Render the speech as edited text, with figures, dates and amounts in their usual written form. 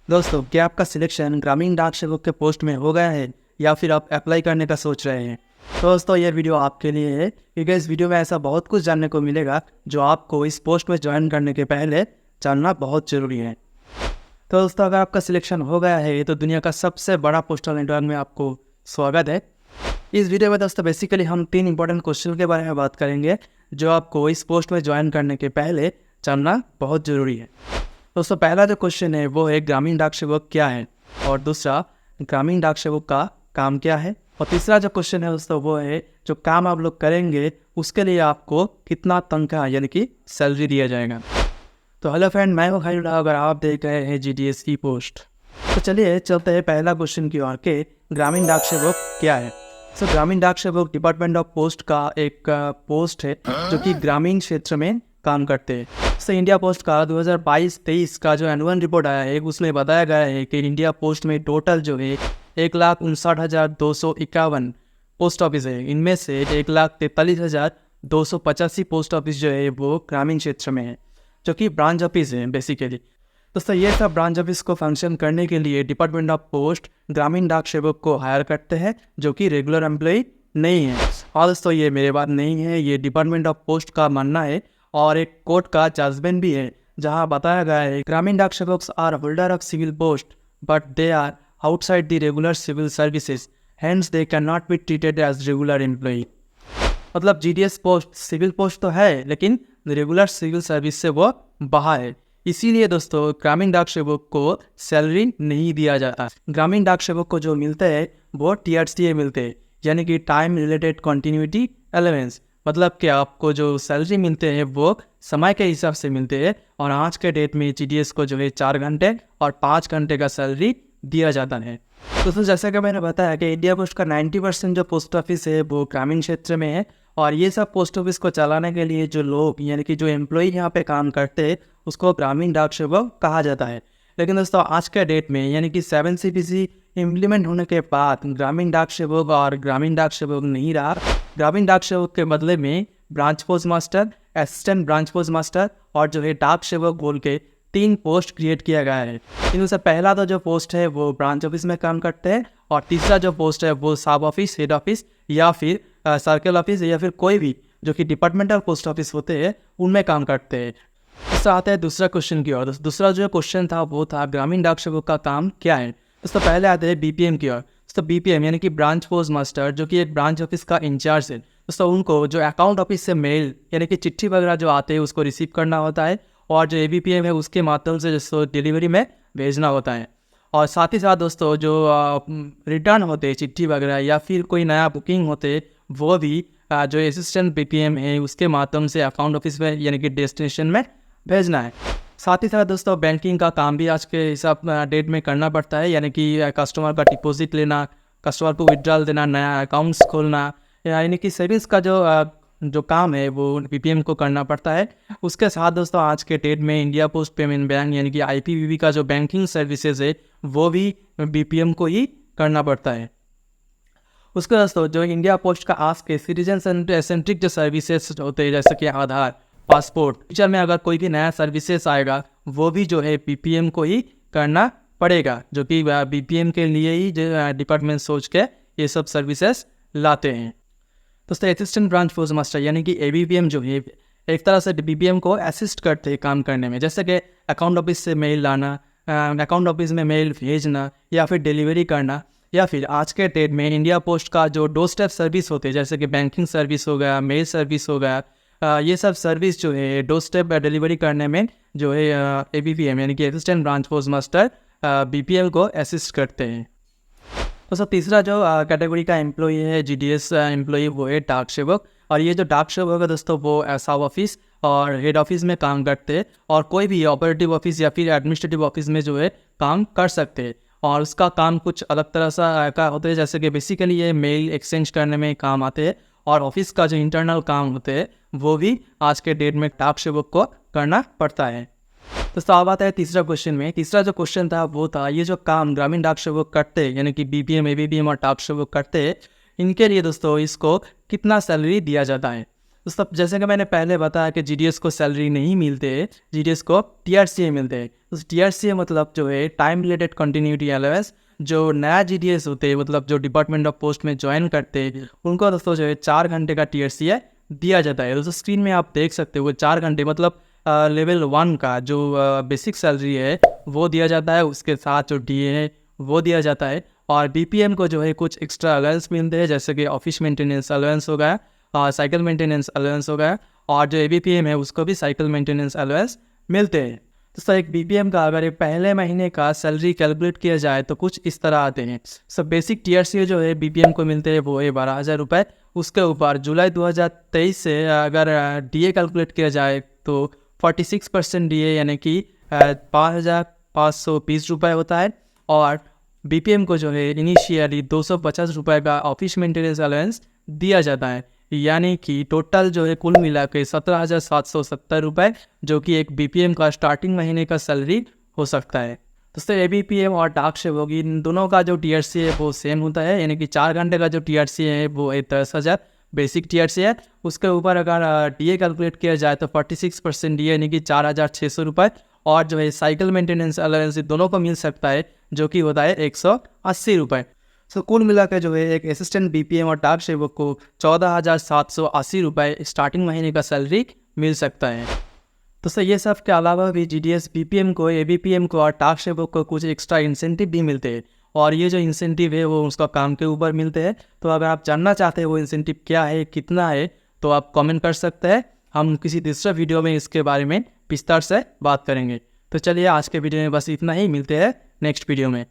दोस्तों, क्या आपका सिलेक्शन ग्रामीण डाक सेवक के पोस्ट में हो गया है या फिर आप अप्लाई करने का सोच रहे हैं? तो दोस्तों, ये वीडियो आपके लिए है क्योंकि इस वीडियो में ऐसा बहुत कुछ जानने को मिलेगा जो आपको इस पोस्ट में ज्वाइन करने के पहले जानना बहुत ज़रूरी है। तो दोस्तों, अगर आपका सिलेक्शन हो गया है तो दुनिया का सबसे बड़ा पोस्टल नेटवर्क में आपको स्वागत है। इस वीडियो में दोस्तों बेसिकली हम 3 इंपॉर्टेंट क्वेश्चन के बारे में बात करेंगे जो आपको इस पोस्ट में ज्वाइन करने के पहले जानना बहुत ज़रूरी है। दोस्तों, पहला जो क्वेश्चन है वो है ग्रामीण डाक सेवक क्या है, और दूसरा ग्रामीण डाक सेवक का काम क्या है, और तीसरा जो क्वेश्चन है दोस्तों वो है जो काम आप लोग करेंगे उसके लिए आपको कितना तनख्वाह यानी कि सैलरी दिया जाएगा। तो हेलो फ्रेंड, मैं हूं खालिद। अगर आप देख रहे हैं जीडीएस की पोस्ट, तो चलिए चलते हैं पहला क्वेश्चन की ओर के ग्रामीण डाक सेवक क्या है। सो ग्रामीण डाक सेवक डिपार्टमेंट ऑफ पोस्ट का एक पोस्ट है जो कि ग्रामीण क्षेत्र में काम करते हैं। सो इंडिया पोस्ट का 2022-23 का जो एनुअल रिपोर्ट आया है उसमें बताया गया है कि इंडिया पोस्ट में टोटल जो है 1,59,251 पोस्ट ऑफिस है। इनमें से 1,43,285 पोस्ट ऑफिस जो है वो ग्रामीण क्षेत्र में है, जो कि ब्रांच ऑफिस है बेसिकली। दोस्तों, ये सब ब्रांच ऑफिस को फंक्शन करने के लिए डिपार्टमेंट ऑफ पोस्ट ग्रामीण डाक सेवक को हायर करते हैं जो कि रेगुलर एम्प्लॉय नहीं है। और दोस्तों, ये मेरे बात नहीं है, ये डिपार्टमेंट ऑफ पोस्ट का मानना है और एक कोर्ट का जजमेंट भी है जहां बताया गया है ग्रामीण डाक सेवक्स are holder of civil post but they are outside the regular civil services, hence they can not be treated as regular employ. मतलब जीडीएस पोस्ट सिविल पोस्ट तो है लेकिन रेगुलर सिविल सर्विस से वो बाहर है, इसीलिए दोस्तों ग्रामीण डाक सेवक को सैलरी नहीं दिया जाता। ग्रामीण डाक सेवक को जो मिलते हैं वो टीआरसीए मिलते हैं, यानी कि टाइम रिलेटेड कंटिन्यूटी अलाउंस। मतलब कि आपको जो सैलरी मिलते हैं वो समय के हिसाब से मिलते हैं, और आज के डेट में जीडीएस को जो है 4 घंटे और 5 घंटे का सैलरी दिया जाता है। दोस्तों, जैसा कि मैंने बताया कि इंडिया पोस्ट का 90% जो पोस्ट ऑफिस है वो ग्रामीण क्षेत्र में है, और ये सब पोस्ट ऑफिस को चलाने के लिए जो लोग यानी कि जो एम्प्लॉय यहाँ पे काम करते हैं उसको ग्रामीण डाक सेवक कहा जाता है। लेकिन दोस्तों, आज के डेट में यानी कि 7CPC इम्प्लीमेंट होने के बाद ग्रामीण डाक सेवक और ग्रामीण डाक सेवक नहीं रहा। ग्रामीण डाक सेवक के बदले में branch post master, assistant branch post master और जो है डाक सेवक बोल के 3 पोस्ट क्रिएट किया गया है। इनमें से पहला तो जो पोस्ट है वो ब्रांच ऑफिस में काम करते हैं, और तीसरा जो पोस्ट है वो सब ऑफिस, हेड ऑफिस या फिर सर्कल ऑफिस या फिर कोई भी जो कि डिपार्टमेंटल पोस्ट ऑफिस होते हैं उनमें काम करते हैं। इससे आता है दूसरा क्वेश्चन की ओर। दूसरा जो क्वेश्चन था वो था ग्रामीण डाक सेवक का काम क्या है। दोस्तों, पहले आते हैं बीपीएम की ओर। दोस्तों, बीपीएम यानी कि ब्रांच पोस्ट मास्टर जो कि एक ब्रांच ऑफिस का इंचार्ज है। दोस्तों, उनको जो अकाउंट ऑफिस से मेल यानी कि चिट्ठी वगैरह जो आते हैं उसको रिसीव करना होता है, और जो एबीपीएम है उसके माध्यम से जो डिलीवरी में भेजना होता है। और साथ ही साथ दोस्तों जो रिटर्न होते हैं चिट्ठी वगैरह या फिर कोई नया बुकिंग होते वो भी जो असिस्टेंट बीपीएम है उसके माध्यम से अकाउंट ऑफिस में यानी कि डेस्टिनेशन में भेजना है। साथ ही साथ दोस्तों बैंकिंग का काम भी आज के हिसाब डेट में करना पड़ता है, यानी कि कस्टमर का डिपॉजिट लेना, कस्टमर को विड्रॉल देना, नया अकाउंट्स खोलना, यानी कि सेविंग्स का जो काम है वो बीपीएम को करना पड़ता है। उसके साथ दोस्तों आज के डेट में इंडिया पोस्ट पेमेंट बैंक यानी कि आईपीपीबी का जो बैंकिंग सर्विसेज है वो भी बीपीएम को ही करना पड़ता है। उसके दोस्तों जो इंडिया पोस्ट का आज के सिटीजन सेंट्रिक जो सर्विसेज होते हैं जैसे कि आधार, पासपोर्ट, फ्यूचर में अगर कोई भी नया सर्विसेज आएगा वो भी जो है बीपीएम को ही करना पड़ेगा, जो कि बीपीएम के लिए ही जो डिपार्टमेंट सोच के ये सब सर्विसेज लाते हैं। दोस्तों, असिस्टेंट ब्रांच पोस्ट मास्टर यानी कि एबीपीएम जो है एक तरह से बीपीएम को असिस्ट करते हैं काम करने में, जैसे कि अकाउंट ऑफिस से मेल लाना, अकाउंट ऑफिस में मेल भेजना या फिर डिलीवरी करना, या फिर आज के डेट में इंडिया पोस्ट का जो डोर स्टेप सर्विस होते हैं जैसे कि बैंकिंग सर्विस हो गया, मेल सर्विस हो गया, ये सब सर्विस जो है डोर स्टेप डिलीवरी करने में जो है एबीपीएम यानी कि assistant branch post master BPM को असिस्ट करते हैं। तो सर तीसरा जो कैटेगरी का एम्प्लॉई है जीडीएस एम्प्लॉई वो है डाक सेवक, और ये जो डाक सेवक है दोस्तों वो सब ऑफिस और हेड ऑफिस में काम करते हैं, और कोई भी ऑपरेटिव ऑफिस या फिर एडमिनिस्ट्रेटिव ऑफिस में जो है काम कर सकते हैं। और उसका काम कुछ अलग तरह सा का होता है, जैसे कि बेसिकली ये मेल एक्सचेंज करने में काम आते हैं, और ऑफिस का जो इंटरनल काम होते हैं वो भी आज के डेट में डाक सेवक को करना पड़ता है। दोस्तों, अब आता है तीसरा क्वेश्चन में। तीसरा जो क्वेश्चन था वो था ये जो काम ग्रामीण डाक सेवक करते हैं यानी कि बीपीएम, एबीपीएम और डाक सेवक करते हैं, इनके लिए दोस्तों इसको कितना सैलरी दिया जाता है। तो सब जैसे कि मैंने पहले बताया कि जीडीएस को सैलरी नहीं मिलते, जीडीएस को टीआरसीए मिलते हैं। तो टीआरसीए मतलब जो है टाइम रिलेटेड कंटिन्यूटी अलाउंस। जो नया जीडीएस होते हैं, मतलब जो डिपार्टमेंट ऑफ पोस्ट में ज्वाइन करते हैं, उनको दोस्तों जो है 4 घंटे का टीआरसीए दिया जाता है। दोस्तों स्क्रीन में आप देख सकते हो 4 घंटे मतलब लेवल 1 का जो बेसिक सैलरी है वो दिया जाता है, उसके साथ जो डीए है वो दिया जाता है। और बीपीएम को जो है कुछ एक्स्ट्रा अलाउंस मिलते हैं, जैसे कि ऑफिस मेंटेनेंस अलाउंस हो गया, साइकिल मेंटेनेंस अलाउंस हो गया, और जो एबीपीएम है उसको भी साइकिल मेंटेनेंस अलाउंस मिलते हैं। तो सर एक बीपीएम का अगर एक पहले महीने का सैलरी कैलकुलेट किया जाए तो कुछ इस तरह आते हैं। सब बेसिक टीआरसीए जो है बीपीएम को मिलते हैं वो है 12,000 रुपये। उसके ऊपर जुलाई 2023 से अगर डीए कैलकुलेट किया जाए तो 46% डीए यानी कि 5,520 रुपये होता है। और बीपीएम को जो है इनिशियली 250 रुपये का ऑफिस मेंटेनेंस अलाउंस दिया जाता है, यानी कि टोटल जो है कुल मिला के 17,770 रुपये, जो कि एक बीपीएम का स्टार्टिंग महीने का सैलरी हो सकता है। दोस्तों एबीपीएम और डाक सेवक इन दोनों का जो टीआरसी है वो सेम होता है, यानी कि 4 घंटे का जो टीआरसी है वो है 10,000 बेसिक टीआरसी है। उसके ऊपर अगर डीए कैलकुलेट किया जाए तो 46% डीए यानी कि 4,600 रुपये, और जो है साइकिल मेंटेनेंस अलाउंस दोनों को मिल सकता है जो कि होता है 180 रुपये। सो कुल मिलाकर जो है एक असिस्टेंट बीपीएम और डाक सेवक को 14,780 रुपये स्टार्टिंग महीने का सैलरी मिल सकता है। तो सर ये सब के अलावा भी जीडीएस बीपीएम को, एबीपीएम को और डाक सेवक को कुछ एक्स्ट्रा इंसेंटिव भी मिलते हैं, और ये जो इंसेंटिव है वो उसका काम के ऊपर मिलते हैं। तो अगर आप जानना चाहते हैं वो इंसेंटिव क्या है, कितना है, तो आप कमेंट कर सकते हैं। हम किसी दूसरे वीडियो में इसके बारे में विस्तार से बात करेंगे। तो चलिए आज के वीडियो में बस इतना ही, मिलते हैं नेक्स्ट वीडियो में।